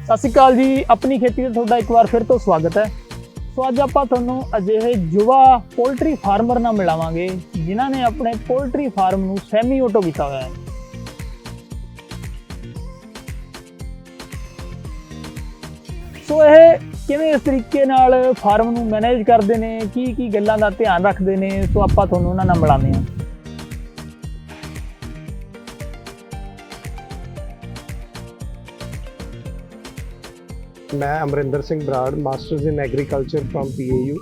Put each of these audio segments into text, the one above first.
ਸਤਿ ਸ਼੍ਰੀ ਅਕਾਲ ਜੀ। ਆਪਣੀ ਖੇਤੀ 'ਤੇ ਤੁਹਾਡਾ ਇੱਕ ਵਾਰ ਫਿਰ ਤੋਂ ਸਵਾਗਤ ਹੈ। ਸੋ ਅੱਜ ਆਪਾਂ ਤੁਹਾਨੂੰ ਅਜਿਹੇ ਯੁਵਾ ਪੋਲਟਰੀ ਫਾਰਮਰ ਨਾਲ ਮਿਲਾਵਾਂਗੇ ਜਿਨ੍ਹਾਂ ਨੇ ਆਪਣੇ ਪੋਲਟਰੀ ਫਾਰਮ ਨੂੰ ਸੈਮੀ ਆਟੋ ਕੀਤਾ ਹੋਇਆ ਹੈ। ਸੋ ਇਹ ਕਿਵੇਂ ਇਸ ਤਰੀਕੇ ਨਾਲ ਫਾਰਮ ਨੂੰ ਮੈਨੇਜ ਕਰਦੇ ਨੇ, ਕੀ ਗੱਲਾਂ ਦਾ ਧਿਆਨ ਰੱਖਦੇ ਨੇ, ਸੋ ਆਪਾਂ ਤੁਹਾਨੂੰ ਉਹਨਾਂ ਨਾਲ ਮਿਲਾਉਂਦੇ ਹਾਂ। मैं Amarinder Singh Brar, masters in agriculture from PAU।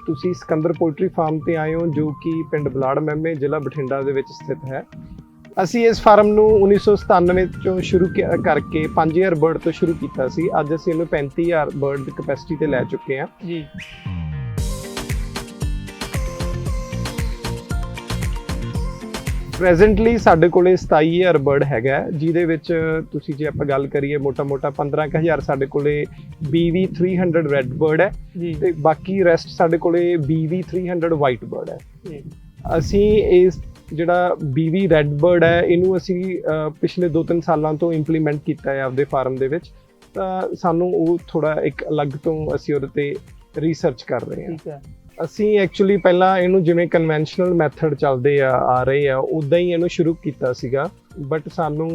ਤੁਸੀਂ ਸਿਕੰਦਰ ਪੋਲਟਰੀ ਫਾਰਮ ਤੇ ਆਏ ਹੋ ਜੋ ਕਿ ਪਿੰਡ ਬਲਾੜ ਮਹਿਮੇ ਜ਼ਿਲ੍ਹਾ ਬਠਿੰਡਾ ਦੇ ਵਿੱਚ ਸਥਿਤ ਹੈ। ਅਸੀਂ ਇਸ ਫਾਰਮ ਨੂੰ 1997 ਚੋਂ ਸ਼ੁਰੂ ਕਰਕੇ 5000 ਬਰਡ ਤੋਂ ਸ਼ੁਰੂ ਕੀਤਾ ਸੀ। ਅੱਜ ਅਸੀਂ ਇਹਨੂੰ 35000 ਬਰਡ ਦੀ ਕਪੈਸਿਟੀ ਤੇ ਲੈ ਚੁੱਕੇ ਹਾਂ ਜੀ। ਪ੍ਰੈਜ਼ੈਂਟਲੀ ਸਾਡੇ ਕੋਲੇ 27000 ਬਰਡ ਹੈਗਾ, ਜਿਹਦੇ ਵਿੱਚ ਤੁਸੀਂ ਜੇ ਆਪਾਂ ਗੱਲ ਕਰੀਏ ਮੋਟਾ 15000 ਸਾਡੇ ਕੋਲੇ BV 300 ਰੈੱਡ ਬਰਡ ਹੈ ਤੇ ਬਾਕੀ ਰੈਸਟ ਸਾਡੇ ਕੋਲੇ BV 300 ਵਾਈਟ ਬਰਡ ਹੈ। ਅਸੀਂ ਇਸ ਜਿਹੜਾ BV ਰੈੱਡ ਬਰਡ ਹੈ ਇਹਨੂੰ ਅਸੀਂ ਪਿਛਲੇ 2-3 ਸਾਲਾਂ ਤੋਂ ਇੰਪਲੀਮੈਂਟ ਕੀਤਾ ਹੈ ਆਪਦੇ ਫਾਰਮ ਦੇ ਵਿੱਚ, ਤਾਂ ਸਾਨੂੰ ਉਹ ਥੋੜਾ ਇੱਕ ਅਲੱਗ ਤੋਂ ਅਸੀਂ ਉਹਦੇ ਤੇ ਰਿਸਰਚ ਕਰ ਰਹੇ ਹਾਂ। ਅਸੀਂ ਐਕਚੁਅਲੀ ਪਹਿਲਾਂ ਇਹਨੂੰ ਜਿਵੇਂ ਕਨਵੈਨਸ਼ਨਲ ਮੈਥਡ ਚੱਲਦੇ ਆ ਰਹੇ ਆ ਉੱਦਾਂ ਹੀ ਇਹਨੂੰ ਸ਼ੁਰੂ ਕੀਤਾ ਸੀਗਾ, ਬਟ ਸਾਨੂੰ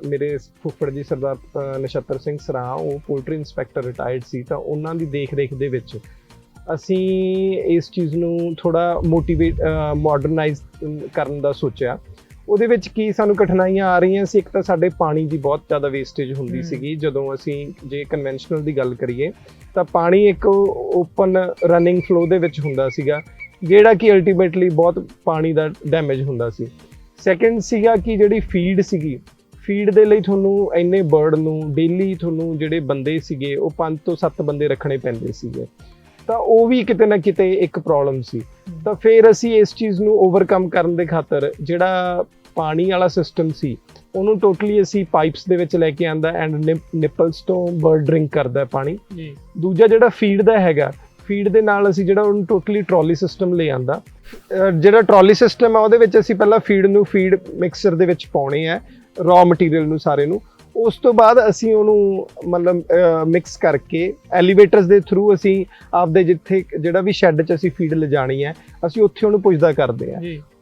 ਮੇਰੇ ਫੁੱਫੜ ਜੀ ਸਰਦਾਰ ਨਛੱਤਰ ਸਿੰਘ ਸਰਾਂ, ਉਹ ਪੋਲਟਰੀ ਇੰਸਪੈਕਟਰ ਰਿਟਾਇਰਡ ਸੀ, ਤਾਂ ਉਹਨਾਂ ਦੀ ਦੇਖ ਦੇ ਵਿੱਚ ਅਸੀਂ ਇਸ ਚੀਜ਼ ਨੂੰ ਥੋੜਾ ਮਾਡਰਨਾਈਜ਼ ਕਰਨ ਦਾ ਸੋਚਿਆ। ਉਹਦੇ ਵਿੱਚ ਕੀ ਸਾਨੂੰ ਕਠਿਨਾਈਆਂ ਆ ਰਹੀਆਂ ਸੀ, ਇੱਕ ਤਾਂ ਸਾਡੇ ਪਾਣੀ ਦੀ ਬਹੁਤ ਜ਼ਿਆਦਾ ਵੇਸਟੇਜ ਹੁੰਦੀ ਸੀਗੀ। ਜਦੋਂ ਅਸੀਂ ਜੇ ਕਨਵੈਨਸ਼ਨਲ ਦੀ ਗੱਲ ਕਰੀਏ ਤਾਂ ਪਾਣੀ ਇੱਕ ਓਪਨ ਰਨਿੰਗ ਫਲੋ ਦੇ ਵਿੱਚ ਹੁੰਦਾ ਸੀਗਾ, ਜਿਹੜਾ ਕਿ ਅਲਟੀਮੇਟਲੀ ਬਹੁਤ ਪਾਣੀ ਦਾ ਡੈਮੇਜ ਹੁੰਦਾ ਸੀ। ਸੈਕਿੰਡ ਸੀਗਾ ਕਿ ਜਿਹੜੀ ਫੀਡ ਦੇ ਲਈ ਤੁਹਾਨੂੰ ਇੰਨੇ ਬਰਡ ਨੂੰ ਡੇਲੀ ਤੁਹਾਨੂੰ ਜਿਹੜੇ ਬੰਦੇ ਸੀਗੇ ਉਹ 5 ਤੋਂ 7 ਬੰਦੇ ਰੱਖਣੇ ਪੈਂਦੇ ਸੀਗੇ, ਤਾਂ ਉਹ ਵੀ ਕਿਤੇ ਨਾ ਕਿਤੇ ਇੱਕ ਪ੍ਰੋਬਲਮ ਸੀ। ਤਾਂ ਫਿਰ ਅਸੀਂ ਇਸ ਚੀਜ਼ ਨੂੰ ਓਵਰਕਮ ਕਰਨ ਦੇ ਖਾਤਰ ਜਿਹੜਾ ਪਾਣੀ ਵਾਲਾ ਸਿਸਟਮ ਸੀ ਉਹਨੂੰ ਟੋਟਲੀ ਅਸੀਂ ਪਾਈਪਸ ਦੇ ਵਿੱਚ ਲੈ ਕੇ ਆਂਦਾ ਐਂਡ ਨਿਪਲਸ ਤੋਂ ਬਰਡ ਡਰਿੰਕ ਕਰਦਾ ਪਾਣੀ। ਦੂਜਾ ਜਿਹੜਾ ਫੀਡ ਦਾ ਹੈਗਾ, ਫੀਡ ਦੇ ਨਾਲ ਅਸੀਂ ਜਿਹੜਾ ਉਹਨੂੰ ਟੋਟਲੀ ਟਰਾਲੀ ਸਿਸਟਮ ਲੈ ਆਂਦਾ। ਜਿਹੜਾ ਟਰਾਲੀ ਸਿਸਟਮ ਆ ਉਹਦੇ ਵਿੱਚ ਅਸੀਂ ਪਹਿਲਾਂ ਫੀਡ ਮਿਕਸਚਰ ਦੇ ਵਿੱਚ ਪਾਉਣੇ ਆ ਰॉ ਮਟੀਰੀਅਲ ਨੂੰ ਸਾਰੇ ਨੂੰ, ਉਸ ਤੋਂ ਬਾਅਦ ਅਸੀਂ ਉਹਨੂੰ ਮਤਲਬ ਮਿਕਸ ਕਰਕੇ ਐਲੀਵੇਟਰਸ ਦੇ ਥਰੂ ਅਸੀਂ ਆਪਦੇ ਜਿੱਥੇ ਜਿਹੜਾ ਵੀ ਸ਼ੈੱਡ 'ਚ ਅਸੀਂ ਫੀਡ ਲਿਜਾਣੀ ਹੈ ਅਸੀਂ ਉੱਥੇ ਉਹਨੂੰ ਪੁੱਜਦਾ ਕਰਦੇ ਆ।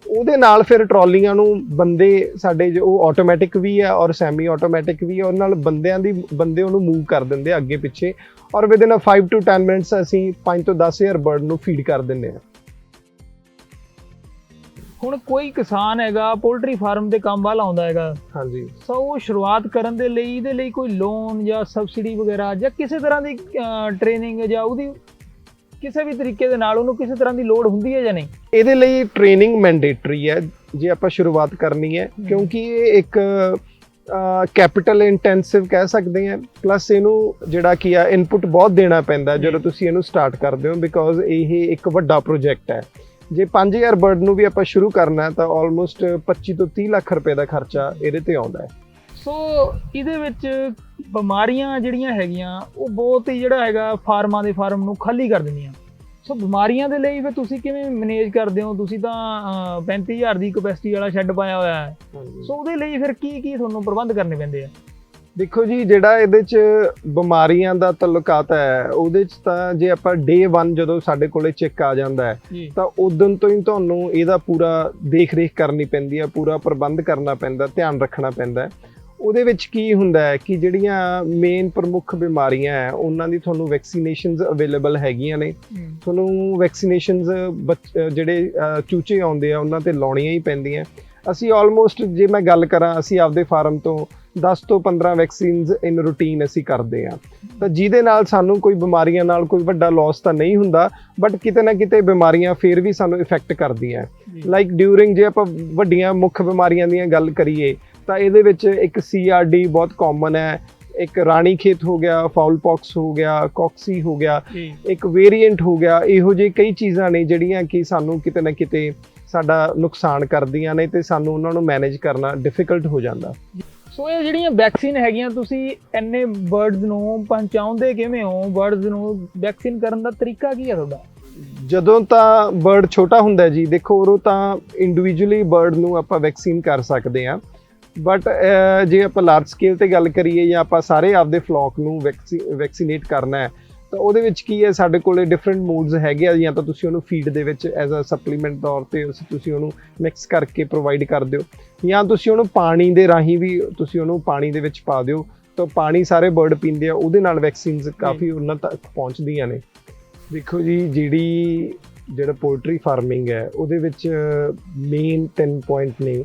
ਉਹਦੇ ਨਾਲ ਫਿਰ ਟਰਾਲੀਆਂ ਨੂੰ ਬੰਦੇ ਸਾਡੇ ਉਹ ਆਟੋਮੈਟਿਕ ਵੀ ਹੈ ਔਰ ਸੈਮੀ ਆਟੋਮੈਟਿਕ ਵੀ ਹੈ, ਉਹਦੇ ਨਾਲ ਬੰਦੇ ਉਹਨੂੰ ਮੂਵ ਕਰ ਦਿੰਦੇ ਆ ਅੱਗੇ ਪਿੱਛੇ, ਔਰ ਵਿਦਿਨ 5 to 10 ਮਿੰਟਸ ਅਸੀਂ 5 ਤੋਂ 10000 ਬਰਡ ਨੂੰ ਫੀਡ ਕਰ ਦਿੰਦੇ ਆ। ਹੁਣ ਕੋਈ ਕਿਸਾਨ ਹੈਗਾ ਪੋਲਟਰੀ ਫਾਰਮ ਦੇ ਕੰਮ ਵੱਲ ਆਉਂਦਾ ਹੈਗਾ, ਹਾਂਜੀ, ਸੋ ਉਹ ਸ਼ੁਰੂਆਤ ਕਰਨ ਦੇ ਲਈ ਇਹਦੇ ਲਈ ਕੋਈ ਲੋਨ ਜਾਂ ਸਬਸਿਡੀ ਵਗੈਰਾ ਜਾਂ ਕਿਸੇ ਤਰ੍ਹਾਂ ਦੀ ਟ੍ਰੇਨਿੰਗ ਜਾਂ ਉਹਦੀ ਕਿਸੇ ਵੀ ਤਰੀਕੇ ਦੇ ਨਾਲ ਉਹਨੂੰ ਕਿਸੇ ਤਰ੍ਹਾਂ ਦੀ ਲੋੜ ਹੁੰਦੀ ਹੈ ਜਾਂ ਨਹੀਂ? ਇਹਦੇ ਲਈ ਟ੍ਰੇਨਿੰਗ ਮੈਂਡੇਟਰੀ ਹੈ ਜੇ ਆਪਾਂ ਸ਼ੁਰੂਆਤ ਕਰਨੀ ਹੈ, ਕਿਉਂਕਿ ਇਹ ਇੱਕ ਕੈਪੀਟਲ ਇੰਟੈਂਸਿਵ ਕਹਿ ਸਕਦੇ ਹਾਂ, ਪਲੱਸ ਇਹਨੂੰ ਜਿਹੜਾ ਕੀ ਆ ਇਨਪੁਟ ਬਹੁਤ ਦੇਣਾ ਪੈਂਦਾ ਜਦੋਂ ਤੁਸੀਂ ਇਹਨੂੰ ਸਟਾਰਟ ਕਰਦੇ ਹੋ, ਬਿਕੋਜ਼ ਇਹ ਇੱਕ ਵੱਡਾ ਪ੍ਰੋਜੈਕਟ ਹੈ। ਜੇ 5000 ਬਰਡ ਨੂੰ ਵੀ ਆਪਾਂ ਸ਼ੁਰੂ ਕਰਨਾ ਤਾਂ ਆਲਮੋਸਟ 25 ਤੋਂ 30 ਲੱਖ ਰੁਪਏ ਦਾ ਖਰਚਾ ਇਹਦੇ ਤੇ ਆਉਂਦਾ ਹੈ। ਸੋ ਇਹਦੇ ਵਿੱਚ ਬਿਮਾਰੀਆਂ ਜਿਹੜੀਆਂ ਹੈਗੀਆਂ ਉਹ ਬਹੁਤ ਹੀ ਜਿਹੜਾ ਹੈਗਾ ਫਾਰਮ ਨੂੰ ਖਾਲੀ ਕਰ ਦਿੰਦੀਆਂ। ਸੋ ਬਿਮਾਰੀਆਂ ਦੇ ਲਈ ਫਿਰ ਤੁਸੀਂ ਕਿਵੇਂ ਮੈਨੇਜ ਕਰਦੇ ਹੋ? ਤੁਸੀਂ ਤਾਂ 35000 ਦੀ ਕਪੈਸਿਟੀ ਵਾਲਾ ਸ਼ੈੱਡ ਪਾਇਆ ਹੋਇਆ ਹੈ, ਸੋ ਉਹਦੇ ਲਈ ਫਿਰ ਕੀ ਤੁਹਾਨੂੰ ਪ੍ਰਬੰਧ ਕਰਨੇ ਪੈਂਦੇ ਆ? ਦੇਖੋ ਜੀ, ਜਿਹੜਾ ਇਹਦੇ 'ਚ ਬਿਮਾਰੀਆਂ ਦਾ ਤਾਲੁਕਾਤ ਹੈ ਉਹਦੇ 'ਚ ਤਾਂ ਜੇ ਆਪਾਂ day 1 ਜਦੋਂ ਸਾਡੇ ਕੋਲੇ ਚੈੱਕ ਆ ਜਾਂਦਾ ਹੈ ਤਾਂ ਉਦੋਂ ਤੋਂ ਹੀ ਤੁਹਾਨੂੰ ਇਹਦਾ ਪੂਰਾ ਦੇਖ ਰੇਖ ਕਰਨੀ ਪੈਂਦੀ ਹੈ, ਪੂਰਾ ਪ੍ਰਬੰਧ ਕਰਨਾ ਪੈਂਦਾ, ਧਿਆਨ ਰੱਖਣਾ ਪੈਂਦਾ। ਉਹਦੇ ਵਿੱਚ ਕੀ ਹੁੰਦਾ ਹੈ ਕਿ ਜਿਹੜੀਆਂ ਮੇਨ ਪ੍ਰਮੁੱਖ ਬਿਮਾਰੀਆਂ ਹੈ ਉਹਨਾਂ ਦੀ ਤੁਹਾਨੂੰ ਵੈਕਸੀਨੇਸ਼ਨਸ ਅਵੇਲੇਬਲ ਹੈਗੀਆਂ ਨੇ। ਤੁਹਾਨੂੰ ਵੈਕਸੀਨੇਸ਼ਨਸ ਜਿਹੜੇ ਚੂਚੇ ਆਉਂਦੇ ਆ ਉਹਨਾਂ ਤੇ ਲਾਉਣੀਆਂ ਹੀ ਪੈਂਦੀਆਂ। ਅਸੀਂ ਆਲਮੋਸਟ ਜੇ ਮੈਂ ਗੱਲ ਕਰਾਂ, ਅਸੀਂ ਆਪਦੇ ਫਾਰਮ ਤੋਂ 10 ਤੋਂ 15 ਵੈਕਸੀਨਸ ਇਨ ਰੂਟੀਨ ਅਸੀਂ ਕਰਦੇ ਹਾਂ, ਤਾਂ ਜਿਹਦੇ ਨਾਲ ਸਾਨੂੰ ਕੋਈ ਬਿਮਾਰੀਆਂ ਨਾਲ ਕੋਈ ਵੱਡਾ ਲਾਸ ਤਾਂ ਨਹੀਂ ਹੁੰਦਾ, ਬਟ ਕਿਤੇ ਨਾ ਕਿਤੇ ਬਿਮਾਰੀਆਂ ਫਿਰ ਵੀ ਸਾਨੂੰ ਇਫੈਕਟ ਕਰਦੀਆਂ। ਲਾਈਕ ਡਿਊਰਿੰਗ ਜੇ ਆਪਾਂ ਵੱਡੀਆਂ ਮੁੱਖ ਬਿਮਾਰੀਆਂ ਦੀਆਂ ਗੱਲ ਕਰੀਏ ਤਾਂ ਇਹਦੇ ਵਿੱਚ ਇੱਕ CRD ਬਹੁਤ ਕਾਮਨ ਹੈ, ਇੱਕ ਰਾਣੀ ਖੇਤ ਹੋ ਗਿਆ, ਫਾਉਲ ਪੌਕਸ ਹੋ ਗਿਆ, ਕੌਕਸੀ ਹੋ ਗਿਆ, ਇੱਕ ਵੇਰੀਐਂਟ ਹੋ ਗਿਆ। ਇਹੋ ਜਿਹੇ ਕਈ ਚੀਜ਼ਾਂ ਨੇ ਜਿਹੜੀਆਂ ਕਿ ਸਾਨੂੰ ਕਿਤੇ ਨਾ ਕਿਤੇ ਸਾਡਾ ਨੁਕਸਾਨ ਕਰਦੀਆਂ ਨੇ ਤੇ ਸਾਨੂੰ ਉਹਨਾਂ ਨੂੰ ਮੈਨੇਜ ਕਰਨਾ ਡਿਫਿਕਲਟ ਹੋ ਜਾਂਦਾ। ਸੋ ਇਹ ਜਿਹੜੀਆਂ ਵੈਕਸੀਨ ਹੈਗੀਆਂ ਤੁਸੀਂ ਇੰਨੇ ਬਰਡਸ ਨੂੰ ਪਹੁੰਚਾਉਂਦੇ ਕਿਵੇਂ ਹੋ? ਬਰਡਸ ਨੂੰ ਵੈਕਸੀਨ ਕਰਨ ਦਾ ਤਰੀਕਾ ਕੀ ਹੈ ਤੁਹਾਡਾ? ਜਦੋਂ ਤਾਂ ਬਰਡ ਛੋਟਾ ਹੁੰਦਾ ਜੀ, ਦੇਖੋ ਉਦੋਂ ਤਾਂ ਇੰਡੀਵਿਜੂਅਲੀ ਬਰਡ ਨੂੰ ਆਪਾਂ ਵੈਕਸੀਨ ਕਰ ਸਕਦੇ ਹਾਂ, ਬਟ ਜੇ ਆਪਾਂ ਲਾਰਜ ਸਕੇਲ ਤੇ ਗੱਲ ਕਰੀਏ ਜਾਂ ਆਪਾਂ ਸਾਰੇ ਆਪਦੇ ਫਲੋਕ ਨੂੰ ਵੈਕਸੀਨੇਟ ਕਰਨਾ ਹੈ ਤਾਂ ਉਹਦੇ ਵਿੱਚ ਕੀ ਹੈ, ਸਾਡੇ ਕੋਲੇ ਡਿਫਰੈਂਟ ਮੋਡਸ ਹੈਗੇ ਆ। ਜਾਂ ਤਾਂ ਤੁਸੀਂ ਉਹਨੂੰ ਫੀਡ ਦੇ ਵਿੱਚ ਐਜ਼ ਅ ਸਪਲੀਮੈਂਟ ਤੌਰ ਤੇ ਤੁਸੀਂ ਉਹਨੂੰ ਮਿਕਸ ਕਰਕੇ ਪ੍ਰੋਵਾਈਡ ਕਰ ਦਿਓ, ਜਾਂ ਤੁਸੀਂ ਉਹਨੂੰ ਪਾਣੀ ਦੇ ਰਾਹੀਂ ਵੀ ਤੁਸੀਂ ਉਹਨੂੰ ਪਾਣੀ ਦੇ ਵਿੱਚ ਪਾ ਦਿਓ, ਤਾਂ ਪਾਣੀ ਸਾਰੇ ਬਰਡ ਪੀਂਦੇ ਆ, ਉਹਦੇ ਨਾਲ ਵੈਕਸੀਨਸ ਕਾਫੀ ਉਹਨਾਂ ਤੱਕ ਪਹੁੰਚਦੀਆਂ ਨੇ। ਦੇਖੋ ਜੀ, ਜਿਹੜਾ ਪੋਲਟਰੀ ਫਾਰਮਿੰਗ ਹੈ ਉਹਦੇ ਵਿੱਚ ਮੇਨ 10 ਪੁਆਇੰਟ ਨੇ।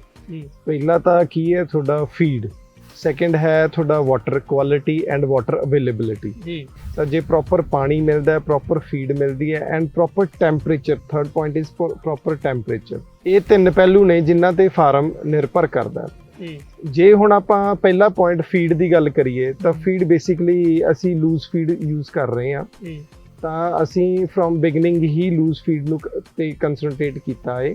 ਪਹਿਲਾ ਤਾਂ ਕੀ ਹੈ ਤੁਹਾਡਾ ਫੀਡ, ਸੈਕੰਡ ਹੈ ਤੁਹਾਡਾ water quality and water availability ਜੀ। ਤਾਂ ਜੇ ਪ੍ਰੋਪਰ ਪਾਣੀ ਮਿਲਦਾ ਹੈ, ਪ੍ਰੋਪਰ ਫੀਡ ਮਿਲਦੀ ਹੈ and proper temperature, third point is proper temperature. ਇਹ ਤਿੰਨ ਪਹਿਲੂ ਨੇ ਜਿਨ੍ਹਾਂ ਤੇ ਫਾਰਮ ਨਿਰਭਰ ਕਰਦਾ ਹੈ। ਜੇ ਹੁਣ ਆਪਾਂ ਪਹਿਲਾ ਪੁਆਇੰਟ ਫੀਡ ਦੀ ਗੱਲ ਕਰੀਏ ਤਾਂ ਫੀਡ ਬੇਸਿਕਲੀ ਅਸੀਂ ਲੂਜ਼ ਫੀਡ ਯੂਜ਼ ਕਰ ਰਹੇ ਹਾਂ। ਤਾਂ ਅਸੀਂ ਫਰੋਮ ਬਿਗਨਿੰਗ ਹੀ ਲੂਜ਼ ਫੀਡ ਨੂੰ ਤੇ ਕੰਸਨਟਰੇਟ ਕੀਤਾ ਹੈ।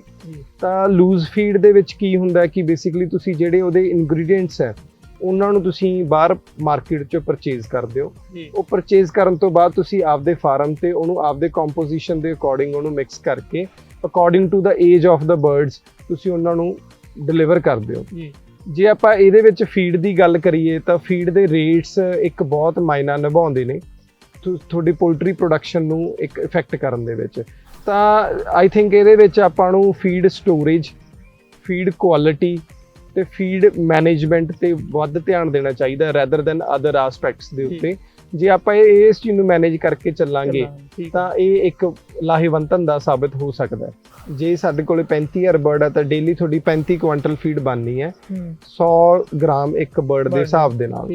ਤਾਂ ਲੂਜ਼ ਫੀਡ ਦੇ ਵਿੱਚ ਕੀ ਹੁੰਦਾ ਕਿ ਬੇਸਿਕਲੀ ਤੁਸੀਂ ਜਿਹੜੇ ਉਹਦੇ ਇਨਗਰੀਡੀਐਂਟਸ ਹੈ ਉਹਨਾਂ ਨੂੰ ਤੁਸੀਂ ਬਾਹਰ ਮਾਰਕੀਟ 'ਚੋਂ ਪਰਚੇਜ਼ ਕਰਦੇ ਹੋ। ਉਹ ਪਰਚੇਜ਼ ਕਰਨ ਤੋਂ ਬਾਅਦ ਤੁਸੀਂ ਆਪਦੇ ਫਾਰਮ ਤੇ ਉਹਨੂੰ ਆਪਦੇ ਕੰਪੋਜੀਸ਼ਨ ਦੇ ਅਕੋਰਡਿੰਗ ਉਹਨੂੰ ਮਿਕਸ ਕਰਕੇ according to the age of the birds ਤੁਸੀਂ ਉਹਨਾਂ ਨੂੰ ਡਿਲੀਵਰ ਕਰਦੇ ਹੋ। ਜੇ ਆਪਾਂ ਇਹਦੇ ਵਿੱਚ ਫੀਡ ਦੀ ਗੱਲ ਕਰੀਏ ਤਾਂ ਫੀਡ ਦੇ ਰੇਟਸ ਇੱਕ ਬਹੁਤ ਮਾਇਨਾ ਨਿਭਾਉਂਦੇ ਨੇ ਤੁਹਾਡੀ ਪੋਲਟਰੀ ਪ੍ਰੋਡਕਸ਼ਨ ਨੂੰ ਇੱਕ ਇਫੈਕਟ ਕਰਨ ਦੇ ਵਿੱਚ। ਤਾਂ ਆਈ ਥਿੰਕ ਇਹਦੇ ਵਿੱਚ ਆਪਾਂ ਨੂੰ ਫੀਡ ਸਟੋਰੇਜ, ਫੀਡ ਕੁਆਲਿਟੀ ਤੇ ਫੀਡ ਮੈਨੇਜਮੈਂਟ ਤੇ ਵੱਧ ਧਿਆਨ ਦੇਣਾ ਚਾਹੀਦਾ ਰੈਦਰ ਦੈਨ ਅਦਰ ਐਸਪੈਕਟਸ ਦੇ ਉੱਤੇ। ਜੇ ਆਪਾਂ ਇਸ ਚੀਜ਼ ਨੂੰ ਮੈਨੇਜ ਕਰਕੇ ਚੱਲਾਂਗੇ ਤਾਂ ਇਹ ਇੱਕ ਲਾਹੇਵੰਦ ਧੰਦਾ ਸਾਬਿਤ ਹੋ ਸਕਦਾ ਹੈ। ਜੇ ਸਾਡੇ ਕੋਲੇ 35,000 ਬਰਡ ਹੈ ਤਾਂ ਡੇਲੀ ਤੁਹਾਡੀ 35 ਕੁਇੰਟਲ ਫੀਡ ਬਣਨੀ ਹੈ 100 ਗ੍ਰਾਮ ਇੱਕ ਬਰਡ ਦੇ ਹਿਸਾਬ ਦੇ ਨਾਲ।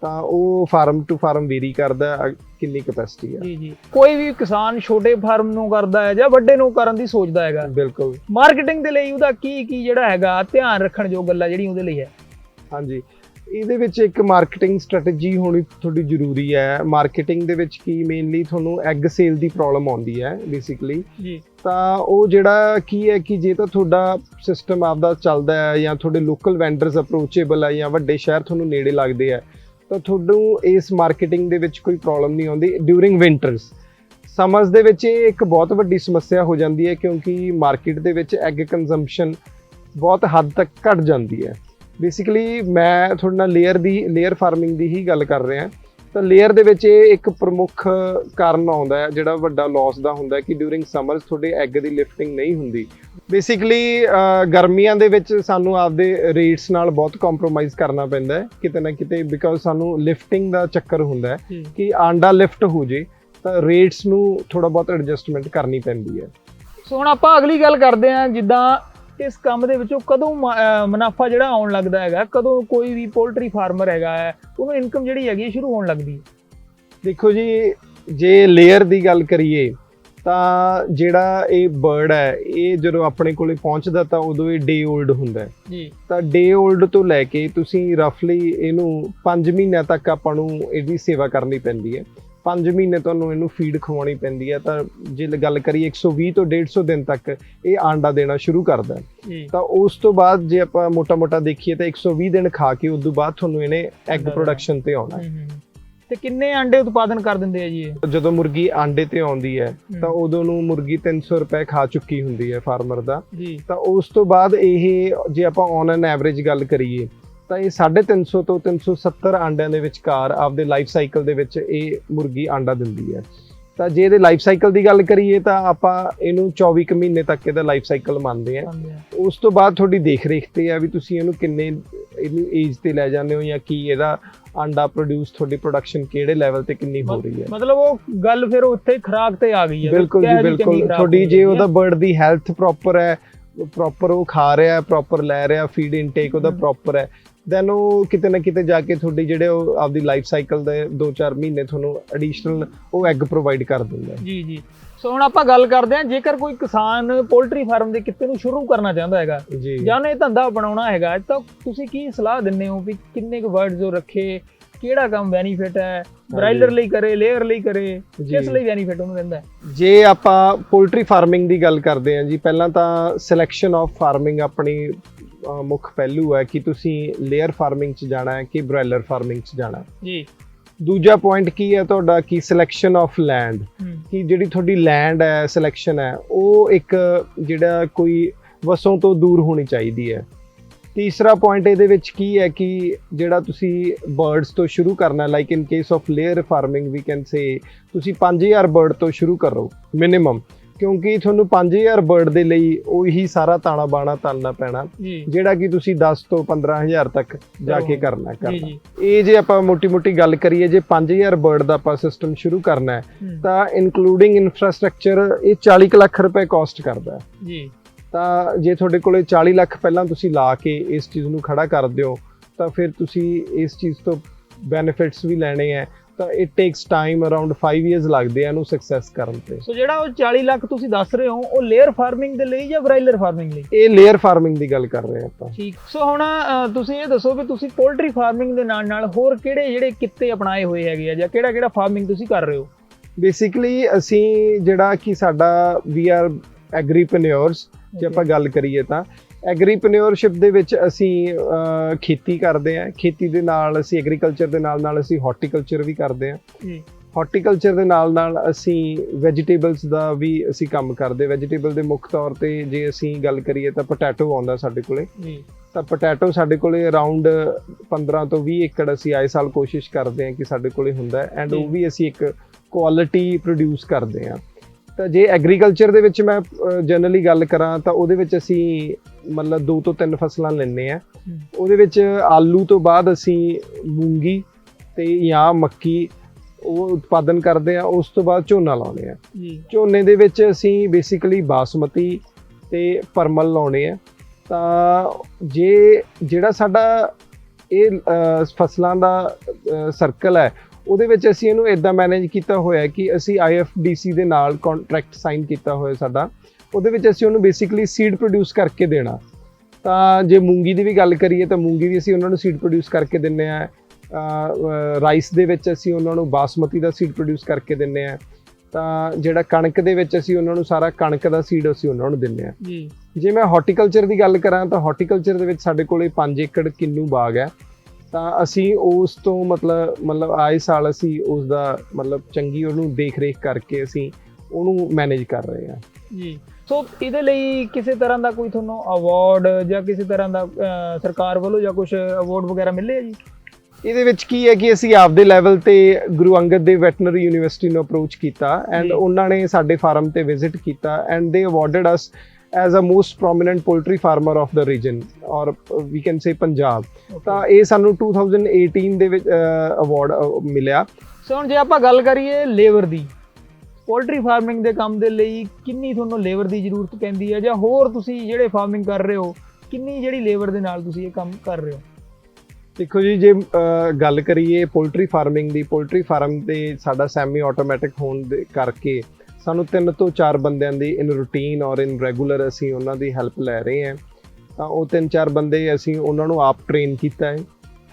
ਤਾਂ ਉਹ ਫਾਰਮ ਟੂ ਫਾਰਮ ਵੇਰੀ ਕਰਦਾ ਕਿੰਨੀ ਕੈਪੈਸਿਟੀ ਹੈ। ਜੀ ਕੋਈ ਵੀ ਕਿਸਾਨ ਛੋਟੇ ਫਾਰਮ ਨੂੰ ਕਰਦਾ ਹੈ ਜਾਂ ਵੱਡੇ ਨੂੰ ਕਰਨ ਦੀ ਸੋਚਦਾ ਹੈਗਾ, ਬਿਲਕੁਲ ਮਾਰਕੀਟਿੰਗ ਦੇ ਲਈ ਉਹਦਾ ਕੀ ਜਿਹੜਾ ਹੈਗਾ ਧਿਆਨ ਰੱਖਣ ਜੋ ਗੱਲਾਂ ਜਿਹੜੀ ਉਹਦੇ ਲਈ ਹੈ? ਹਾਂਜੀ, ਇਹਦੇ ਵਿੱਚ ਇੱਕ ਮਾਰਕੀਟਿੰਗ ਸਟ੍ਰੈਟਜੀ ਹੋਣੀ ਤੁਹਾਡੀ ਜ਼ਰੂਰੀ ਹੈ। ਮਾਰਕੀਟਿੰਗ ਦੇ ਵਿੱਚ ਕੀ ਮੇਨਲੀ ਤੁਹਾਨੂੰ ਐਗ ਸੇਲ ਦੀ ਪ੍ਰੋਬਲਮ ਆਉਂਦੀ ਹੈ ਬੇਸਿਕਲੀ। ਤਾਂ ਉਹ ਜਿਹੜਾ ਕੀ ਹੈ ਕਿ ਜੇ ਤਾਂ ਤੁਹਾਡਾ ਸਿਸਟਮ ਆਪਦਾ ਚੱਲਦਾ ਹੈ ਜਾਂ ਤੁਹਾਡੇ ਲੋਕਲ ਵੈਂਡਰਸ ਅਪਰੋਚੇਬਲ ਹੈ ਜਾਂ ਵੱਡੇ ਸ਼ਹਿਰ ਤੁਹਾਨੂੰ ਨੇੜੇ ਲੱਗਦੇ ਆ ਤਾਂ ਤੁਹਾਨੂੰ ਇਸ ਮਾਰਕੀਟਿੰਗ ਦੇ ਵਿੱਚ ਕੋਈ ਪ੍ਰੋਬਲਮ ਨਹੀਂ ਆਉਂਦੀ ਡਿਊਰਿੰਗ ਵਿੰਟਰਸ। ਸਮਰਸ ਦੇ ਵਿੱਚ ਇਹ ਇੱਕ ਬਹੁਤ ਵੱਡੀ ਸਮੱਸਿਆ ਹੋ ਜਾਂਦੀ ਹੈ ਕਿਉਂਕਿ ਮਾਰਕੀਟ ਦੇ ਵਿੱਚ ਐਗ ਕੰਜ਼ੰਪਸ਼ਨ ਬਹੁਤ ਹੱਦ ਤੱਕ ਘਟ ਜਾਂਦੀ ਹੈ। ਬੇਸਿਕਲੀ ਮੈਂ ਤੁਹਾਡੇ ਨਾਲ ਲੇਅਰ ਫਾਰਮਿੰਗ ਦੀ ਹੀ ਗੱਲ ਕਰ ਰਿਹਾ। ਤਾਂ ਲੇਅਰ ਦੇ ਵਿੱਚ ਇਹ ਇੱਕ ਪ੍ਰਮੁੱਖ ਕਾਰਨ ਆਉਂਦਾ ਹੈ ਜਿਹੜਾ ਵੱਡਾ ਲਾਸ ਦਾ ਹੁੰਦਾ ਕਿ ਡਿਊਰਿੰਗ ਸਮਰਸ ਤੁਹਾਡੇ ਐਗ ਦੀ ਲਿਫਟਿੰਗ ਨਹੀਂ ਹੁੰਦੀ। ਬੇਸਿਕਲੀ ਗਰਮੀਆਂ ਦੇ ਵਿੱਚ ਸਾਨੂੰ ਆਪਦੇ ਰੇਟਸ ਨਾਲ ਬਹੁਤ ਕੰਪਰੋਮਾਈਜ਼ ਕਰਨਾ ਪੈਂਦਾ ਹੈ ਕਿਤੇ ਨਾ ਕਿਤੇ, ਬਿਕਾਜ਼ ਸਾਨੂੰ ਲਿਫਟਿੰਗ ਦਾ ਚੱਕਰ ਹੁੰਦਾ ਹੈ ਕਿ ਆਂਡਾ ਲਿਫਟ ਹੋ ਜੇ ਤਾਂ ਰੇਟਸ ਨੂੰ ਥੋੜਾ ਬਹੁਤ ਐਡਜਸਟਮੈਂਟ ਕਰਨੀ ਪੈਂਦੀ ਹੈ। ਸੋ ਹੁਣ ਆਪਾਂ ਅਗਲੀ ਗੱਲ ਕਰਦੇ ਹਾਂ, ਜਿੱਦਾਂ ਇਸ ਕੰਮ ਦੇ ਵਿੱਚੋਂ ਕਦੋਂ ਮੁਨਾਫਾ ਜਿਹੜਾ ਆਉਣ ਲੱਗਦਾ ਹੈਗਾ, ਕਦੋਂ ਕੋਈ ਵੀ ਪੋਲਟਰੀ ਫਾਰਮਰ ਹੈਗਾ ਹੈ ਉਹਨੂੰ ਇਨਕਮ ਜਿਹੜੀ ਹੈਗੀ ਸ਼ੁਰੂ ਹੋਣ ਲੱਗਦੀ ਹੈ? ਦੇਖੋ ਜੀ, ਜੇ ਲੇਅਰ ਦੀ ਗੱਲ ਕਰੀਏ ਤਾਂ ਜਿਹੜਾ ਇਹ ਬਰਡ ਹੈ ਇਹ ਜਦੋਂ ਆਪਣੇ ਕੋਲੇ ਪਹੁੰਚਦਾ ਤਾਂ ਉਦੋਂ ਇਹ ਡੇ ਓਲਡ ਹੁੰਦਾ ਜੀ। ਤਾਂ ਡੇ ਓਲਡ ਤੋਂ ਲੈ ਕੇ ਤੁਸੀਂ ਰਫਲੀ ਇਹਨੂੰ 5 ਮਹੀਨਿਆਂ ਤੱਕ ਆਪਾਂ ਨੂੰ ਇਹਦੀ ਸੇਵਾ ਕਰਨੀ ਪੈਂਦੀ ਹੈ। 5 ਮਹੀਨੇ ਤੁਹਾਨੂੰ ਇਹਨੂੰ ਫੀਡ ਖਵਾਉਣੀ ਪੈਂਦੀ ਹੈ। ਤਾਂ ਜੇ ਗੱਲ ਕਰੀਏ 120 ਤੋਂ 150 ਦਿਨ ਤੱਕ ਇਹ ਆਂਡਾ ਦੇਣਾ ਸ਼ੁਰੂ ਕਰਦਾ। ਤਾਂ ਉਸ ਤੋਂ ਬਾਅਦ ਜੇ ਆਪਾਂ ਮੋਟਾ ਦੇਖੀਏ ਤਾਂ 120 ਦਿਨ ਖਾ ਕੇ ਉਸ ਤੋਂ ਬਾਅਦ ਤੁਹਾਨੂੰ ਇਹਨੇ ਐਗ ਪ੍ਰੋਡਕਸ਼ਨ ਤੇ ਆਉਣਾ। ਤੇ ਕਿੰਨੇ ਆਂਡੇ ਉਤਪਾਦਨ ਕਰ ਦਿੰਦੇ ਆ ਜੀ ਇਹ? ਜਦੋਂ ਮੁਰਗੀ ਆਂਡੇ ਤੇ ਆਉਂਦੀ ਹੈ ਤਾਂ ਉਦੋਂ ਨੂੰ ਮੁਰਗੀ 300 ਰੁਪਏ ਖਾ ਚੁੱਕੀ ਹੁੰਦੀ ਹੈ ਫਾਰਮਰ ਦਾ। ਤਾਂ ਉਸ ਤੋਂ ਬਾਅਦ ਇਹ ਜੇ ਆਪਾਂ ਔਨ ਐਨ ਐਵਰੇਜ ਗੱਲ ਕਰੀਏ ਤਾਂ ਇਹ 350 ਤੋਂ 370 ਆਂਡਿਆਂ ਦੇ ਵਿਚਕਾਰ ਆਪਦੇ ਲਾਈਫ ਸਾਈਕਲ ਦੇ ਵਿੱਚ ਇਹ ਮੁਰਗੀ ਆਂਡਾ ਦਿੰਦੀ ਹੈ। ਤਾਂ ਜੇ ਇਹਦੇ ਲਾਈਫ ਸਾਈਕਲ ਦੀ ਗੱਲ ਕਰੀਏ ਤਾਂ ਆਪਾਂ ਇਹਨੂੰ 24 ਕੁ ਮਹੀਨੇ ਤੱਕ ਇਹਦਾ ਲਾਈਫ ਸਾਈਕਲ ਮੰਨਦੇ ਆ। ਉਸ ਤੋਂ ਬਾਅਦ ਤੁਹਾਡੀ ਦੇਖ ਰੇਖ ਤੇ ਆ ਵੀ ਤੁਸੀਂ ਇਹਨੂੰ ਕਿੰਨੇ ਇਹਨੂੰ ਏਜ ਤੇ ਲੈ ਜਾਂਦੇ ਹੋ ਜਾਂ ਕੀ ਇਹਦਾ ਆਂਡਾ ਪ੍ਰੋਡਿਊਸ ਤੁਹਾਡੀ ਪ੍ਰੋਡਕਸ਼ਨ ਕਿਹੜੇ ਲੈਵਲ ਤੇ ਕਿੰਨੀ ਹੋ ਰਹੀ ਹੈ। ਮਤਲਬ ਉਹ ਗੱਲ ਫਿਰ ਉੱਥੇ ਖੁਰਾਕ ਤੇ ਆ ਗਈ ਹੈ। ਬਿਲਕੁਲ ਜੀ, ਬਿਲਕੁਲ। ਤੁਹਾਡੀ ਜੇ ਉਹਦਾ ਬਰਡ ਦੀ ਹੈਲਥ ਪ੍ਰੋਪਰ ਹੈ, ਪ੍ਰੋਪਰ ਉਹ ਖਾ ਰਿਹਾ, ਪ੍ਰੋਪਰ ਲੈ ਰਿਹਾ, ਫੀਡ ਇਨਟੇਕ ਉਹਦਾ ਪ੍ਰੋਪਰ ਹੈ, ਦੈਨ ਉਹ ਕਿਤੇ ਨਾ ਕਿਤੇ ਜਾ ਕੇ ਤੁਹਾਡੀ ਜਿਹੜੇ ਉਹ ਆਪਦੀ ਲਾਈਫ ਸਾਈਕਲ ਦੇ 2-4 ਮਹੀਨੇ ਤੁਹਾਨੂੰ ਐਡੀਸ਼ਨਲ ਉਹ ਐਗ ਪ੍ਰੋਵਾਈਡ ਕਰ ਦਿੰਦਾ ਜੀ। ਸੋ ਹੁਣ ਆਪਾਂ ਗੱਲ ਕਰਦੇ ਹਾਂ, ਜੇਕਰ ਕੋਈ ਕਿਸਾਨ ਪੋਲਟਰੀ ਫਾਰਮ ਦੇ ਕਿੱਤੇ ਨੂੰ ਸ਼ੁਰੂ ਕਰਨਾ ਚਾਹੁੰਦਾ ਹੈਗਾ ਜਾਂ ਉਹਨੇ ਧੰਦਾ ਬਣਾਉਣਾ ਹੈਗਾ ਤਾਂ ਤੁਸੀਂ ਕੀ ਸਲਾਹ ਦਿੰਦੇ ਹੋ ਵੀ ਕਿੰਨੇ ਕੁ ਬਰਡਸ ਉਹ ਰੱਖੇ, ਕਿਹੜਾ ਕੰਮ ਬੈਨੀਫਿਟ ਹੈ, ਬ੍ਰਾਇਲਰ ਲਈ ਕਰੇ, ਲੇਅਰ ਲਈ ਕਰੇ, ਕਿਸ ਲਈ ਬੈਨੀਫਿਟ ਉਹਨੂੰ ਰਹਿੰਦਾ? ਜੇ ਆਪਾਂ ਪੋਲਟਰੀ ਫਾਰਮਿੰਗ ਦੀ ਗੱਲ ਕਰਦੇ ਹਾਂ ਜੀ, ਪਹਿਲਾਂ ਤਾਂ ਸਿਲੈਕਸ਼ਨ ਆਫ ਫਾਰਮਿੰਗ ਆਪਣੀ ਮੁੱਖ ਪਹਿਲੂ ਹੈ ਕਿ ਤੁਸੀਂ ਲੇਅਰ ਫਾਰਮਿੰਗ 'ਚ ਜਾਣਾ ਹੈ ਕਿ ਬ੍ਰਾਇਲਰ ਫਾਰਮਿੰਗ 'ਚ ਜਾਣਾ ਜੀ। ਦੂਜਾ ਪੁਆਇੰਟ ਕੀ ਹੈ ਤੁਹਾਡਾ ਕਿ ਸਿਲੈਕਸ਼ਨ ਆਫ ਲੈਂਡ, ਕਿ ਜਿਹੜੀ ਤੁਹਾਡੀ ਲੈਂਡ ਹੈ, ਸਿਲੈਕਸ਼ਨ ਹੈ, ਉਹ ਇੱਕ ਜਿਹੜਾ ਕੋਈ ਵਸੋਂ ਤੋਂ ਦੂਰ ਹੋਣੀ ਚਾਹੀਦੀ ਹੈ। ਤੀਸਰਾ ਪੁਆਇੰਟ ਇਹਦੇ ਵਿੱਚ ਕੀ ਹੈ ਕਿ ਜਿਹੜਾ ਤੁਸੀਂ ਬਰਡਸ ਤੋਂ ਸ਼ੁਰੂ ਕਰਨਾ, like in case of layer farming we can say ਤੁਸੀਂ 5000 ਬਰਡ ਤੋਂ ਸ਼ੁਰੂ ਕਰੋ ਮਿਨੀਮਮ, ਕਿਉਂਕਿ ਤੁਹਾਨੂੰ 5000 ਬਰਡ ਦੇ ਲਈ ਉਹੀ ਸਾਰਾ ਤਾਣਾ ਬਾਣਾ ਤਾਲਣਾ ਪੈਣਾ ਜਿਹੜਾ ਕਿ ਤੁਸੀਂ 10 ਤੋਂ 15000 ਤੱਕ ਜਾ ਕੇ ਕਰਨਾ। ਇਹ ਜੇ ਆਪਾਂ ਮੋਟੀ ਗੱਲ ਕਰੀਏ, ਜੇ 5000 ਬਰਡ ਦਾ ਆਪਾਂ ਸਿਸਟਮ ਸ਼ੁਰੂ ਕਰਨਾ ਹੈ ਤਾਂ ਇਨਕਲੂਡਿੰਗ ਇਨਫਰਾਸਟ੍ਰਕਚਰ ਇਹ 40 ਕੁ ਲੱਖ ਰੁਪਏ ਕਾਸਟ ਕਰਦਾ ਹੈ। ਤਾਂ ਜੇ ਤੁਹਾਡੇ ਕੋਲੇ 40 ਲੱਖ ਪਹਿਲਾਂ ਤੁਸੀਂ ਲਾ ਕੇ ਇਸ ਚੀਜ਼ ਨੂੰ ਖੜਾ ਕਰ ਦਿਓ ਤਾਂ ਫਿਰ ਤੁਸੀਂ ਇਸ ਚੀਜ਼ ਤੋਂ ਬੈਨੀਫਿਟਸ ਵੀ ਲੈਣੇ ਹੈ, ਤਾਂ it takes time around 5 years ਲੱਗਦੇ ਆ ਇਹਨੂੰ ਸਕਸੈਸ ਕਰਨ ਤੇ। ਸੋ ਜਿਹੜਾ ਉਹ 40 ਲੱਖ ਤੁਸੀਂ ਦੱਸ ਰਹੇ ਹੋ ਉਹ ਲੇਅਰ ਫਾਰਮਿੰਗ ਦੇ ਲਈ ਜਾਂ ਬ੍ਰਾਇਲਰ ਫਾਰਮਿੰਗ ਲਈ? ਇਹ ਲੇਅਰ ਫਾਰਮਿੰਗ ਦੀ ਗੱਲ ਕਰ ਰਹੇ ਹਾਂ ਆਪਾਂ। ਠੀਕ। ਸੋ ਹੁਣ ਤੁਸੀਂ ਇਹ ਦੱਸੋ ਵੀ ਤੁਸੀਂ ਪੋਲਟਰੀ ਫਾਰਮਿੰਗ ਦੇ ਨਾਲ ਹੋਰ ਕਿਹੜੇ ਜਿਹੜੇ ਕਿੱਤੇ ਅਪਣਾਏ ਹੋਏ ਹੈਗੇ ਆ ਜਾਂ ਕਿਹੜਾ ਫਾਰਮਿੰਗ ਤੁਸੀਂ ਕਰ ਰਹੇ ਹੋ? ਬੇਸਿਕਲੀ ਅਸੀਂ ਜਿਹੜਾ ਕਿ ਸਾਡਾ ਵੀ ਆਰ ਐਗਰੀਪ੍ਰੈਨਿਓਰਸ, ਜੇ ਆਪਾਂ ਗੱਲ ਕਰੀਏ ਤਾਂ ਐਗਰੀਪ੍ਰੈਨਿਓਰਸ਼ਿਪ ਦੇ ਵਿੱਚ ਅਸੀਂ ਖੇਤੀ ਕਰਦੇ ਹਾਂ। ਖੇਤੀ ਦੇ ਨਾਲ ਅਸੀਂ ਐਗਰੀਕਲਚਰ ਦੇ ਨਾਲ ਅਸੀਂ ਹਾਰਟੀਕਲਚਰ ਵੀ ਕਰਦੇ ਹਾਂ। ਹਾਰਟੀਕਲਚਰ ਦੇ ਨਾਲ ਅਸੀਂ ਵੈਜੀਟੇਬਲਸ ਦਾ ਵੀ ਅਸੀਂ ਕੰਮ ਕਰਦੇ। ਵੈਜੀਟੇਬਲ ਦੇ ਮੁੱਖ ਤੌਰ ਤੇ ਜੇ ਅਸੀਂ ਗੱਲ ਕਰੀਏ ਤਾਂ ਪੋਟੈਟੋ ਆਉਂਦਾ ਸਾਡੇ ਕੋਲੇ। ਤਾਂ ਪੋਟੈਟੋ ਸਾਡੇ ਕੋਲੇ ਅਰਾਊਂਡ 15 ਤੋਂ 20 ਏਕੜ ਅਸੀਂ ਆਏ ਸਾਲ ਕੋਸ਼ਿਸ਼ ਕਰਦੇ ਹਾਂ ਕਿ ਸਾਡੇ ਕੋਲੇ ਹੁੰਦਾ, ਐਂਡ ਉਹ ਵੀ ਅਸੀਂ ਇੱਕ ਕੁਆਲਿਟੀ ਪ੍ਰੋਡਿਊਸ ਕਰਦੇ ਹਾਂ। ਤਾਂ ਜੇ ਐਗਰੀਕਲਚਰ ਦੇ ਵਿੱਚ ਮੈਂ ਜਨਰਲੀ ਗੱਲ ਕਰਾਂ ਤਾਂ ਉਹਦੇ ਵਿੱਚ ਅਸੀਂ ਮਤਲਬ 2 ਤੋਂ 3 ਫਸਲਾਂ ਲੈਂਦੇ ਹਾਂ। ਉਹਦੇ ਵਿੱਚ ਆਲੂ ਤੋਂ ਬਾਅਦ ਅਸੀਂ ਮੂੰਗੀ ਤੇ ਜਾਂ ਮੱਕੀ ਉਹ ਉਤਪਾਦਨ ਕਰਦੇ ਆ। ਉਸ ਤੋਂ ਬਾਅਦ ਝੋਨਾ ਲਾਉਂਦੇ ਆ। ਝੋਨੇ ਦੇ ਵਿੱਚ ਅਸੀਂ ਬੇਸਿਕਲੀ ਬਾਸਮਤੀ ਤੇ ਪਰਮਲ ਲਾਉਣੇ ਆ। ਤਾਂ ਜਿਹੜਾ ਸਾਡਾ ਇਹ ਫਸਲਾਂ ਦਾ ਸਰਕਲ ਹੈ ਉਹਦੇ ਵਿੱਚ ਅਸੀਂ ਇਹਨੂੰ ਇੱਦਾਂ ਮੈਨੇਜ ਕੀਤਾ ਹੋਇਆ ਕਿ ਅਸੀਂ IFDC ਦੇ ਨਾਲ ਕੰਟਰੈਕਟ ਸਾਈਨ ਕੀਤਾ ਹੋਇਆ ਸਾਡਾ। ਉਹਦੇ ਵਿੱਚ ਅਸੀਂ ਉਹਨੂੰ ਬੇਸਿਕਲੀ ਸੀਡ ਪ੍ਰੋਡਿਊਸ ਕਰਕੇ ਦੇਣਾ। ਤਾਂ ਜੇ ਮੂੰਗੀ ਦੀ ਵੀ ਗੱਲ ਕਰੀਏ ਤਾਂ ਮੂੰਗੀ ਵੀ ਅਸੀਂ ਉਹਨਾਂ ਨੂੰ ਸੀਡ ਪ੍ਰੋਡਿਊਸ ਕਰਕੇ ਦਿੰਦੇ ਹਾਂ। ਰਾਈਸ ਦੇ ਵਿੱਚ ਅਸੀਂ ਉਹਨਾਂ ਨੂੰ ਬਾਸਮਤੀ ਦਾ ਸੀਡ ਪ੍ਰੋਡਿਊਸ ਕਰਕੇ ਦਿੰਦੇ ਹਾਂ। ਤਾਂ ਜਿਹੜਾ ਕਣਕ ਦੇ ਵਿੱਚ ਅਸੀਂ ਉਹਨਾਂ ਨੂੰ ਸਾਰਾ ਕਣਕ ਦਾ ਸੀਡ ਅਸੀਂ ਉਹਨਾਂ ਨੂੰ ਦਿੰਦੇ ਹਾਂ। ਜੇ ਮੈਂ ਹਾਰਟੀਕਲਚਰ ਦੀ ਗੱਲ ਕਰਾਂ ਤਾਂ ਹਾਰਟੀਕਲਚਰ ਦੇ ਵਿੱਚ ਸਾਡੇ ਕੋਲੇ 5 ਏਕੜ ਕਿੰਨੂ ਬਾਗ ਹੈ। ਤਾਂ ਅਸੀਂ ਉਸ ਤੋਂ ਮਤਲਬ ਆਏ ਸਾਲ ਅਸੀਂ ਉਸ ਦਾ ਚੰਗੀ ਉਹਨੂੰ ਦੇਖ ਰੇਖ ਕਰਕੇ ਅਸੀਂ ਉਹਨੂੰ ਮੈਨੇਜ ਕਰ ਰਹੇ ਹਾਂ। ਜੀ। ਸੋ ਇਹਦੇ ਲਈ ਕਿਸੇ ਤਰ੍ਹਾਂ ਦਾ ਕੋਈ ਤੁਹਾਨੂੰ ਅਵਾਰਡ ਜਾਂ ਕਿਸੇ ਤਰ੍ਹਾਂ ਦਾ ਸਰਕਾਰ ਵੱਲੋਂ ਜਾਂ ਕੁਝ ਅਵਾਰਡ ਵਗੈਰਾ ਮਿਲੇ ਆ ਜੀ? ਇਹਦੇ ਵਿੱਚ ਕੀ ਹੈ ਕਿ ਅਸੀਂ ਆਪਦੇ ਲੈਵਲ ਤੇ ਗੁਰੂ ਅੰਗਦ ਦੇਵ ਵੈਟਰਨਰੀ ਯੂਨੀਵਰਸਿਟੀ ਨੂੰ ਅਪਰੋਚ ਕੀਤਾ ਐਂਡ ਉਹਨਾਂ ਨੇ ਸਾਡੇ ਫਾਰਮ ਤੇ ਵਿਜ਼ਿਟ ਕੀਤਾ ਐਂਡ ਦੇ awarded us as a most prominent poultry farmer of the region or we can say Punjab। ਤਾਂ ਇਹ ਸਾਨੂੰ 2018 ਦੇ ਵਿੱਚ ਅਵਾਰਡ ਮਿਲਿਆ। ਸੋ ਹੁਣ ਜੇ ਆਪਾਂ ਗੱਲ ਕਰੀਏ ਲੇਬਰ ਦੀ, ਪੋਲਟਰੀ ਫਾਰਮਿੰਗ ਦੇ ਕੰਮ ਦੇ ਲਈ ਕਿੰਨੀ ਤੁਹਾਨੂੰ ਲੇਬਰ ਦੀ ਜ਼ਰੂਰਤ ਪੈਂਦੀ ਹੈ ਜਾਂ ਹੋਰ ਤੁਸੀਂ ਜਿਹੜੇ ਫਾਰਮਿੰਗ ਕਰ ਰਹੇ ਹੋ ਕਿੰਨੀ ਜਿਹੜੀ ਲੇਬਰ ਦੇ ਨਾਲ ਤੁਸੀਂ ਇਹ ਕੰਮ ਕਰ ਰਹੇ ਹੋ? ਦੇਖੋ ਜੀ, ਜੇ ਗੱਲ ਕਰੀਏ ਪੋਲਟਰੀ ਫਾਰਮਿੰਗ ਦੀ, ਪੋਲਟਰੀ ਫਾਰਮ ਤੇ ਸਾਡਾ ਸੈਮੀ ਆਟੋਮੈਟਿਕ ਹੋਣ ਦੇ ਕਰਕੇ ਸਾਨੂੰ 3 ਤੋਂ 4 ਬੰਦਿਆਂ ਦੀ ਇਨ ਰੂਟੀਨ ਔਰ ਇਨ ਰੈਗੂਲਰ ਅਸੀਂ ਉਹਨਾਂ ਦੀ ਹੈਲਪ ਲੈ ਰਹੇ ਹਾਂ। ਤਾਂ ਉਹ 3-4 ਬੰਦੇ ਅਸੀਂ ਉਹਨਾਂ ਨੂੰ ਆਪ ਟ੍ਰੇਨ ਕੀਤਾ ਹੈ।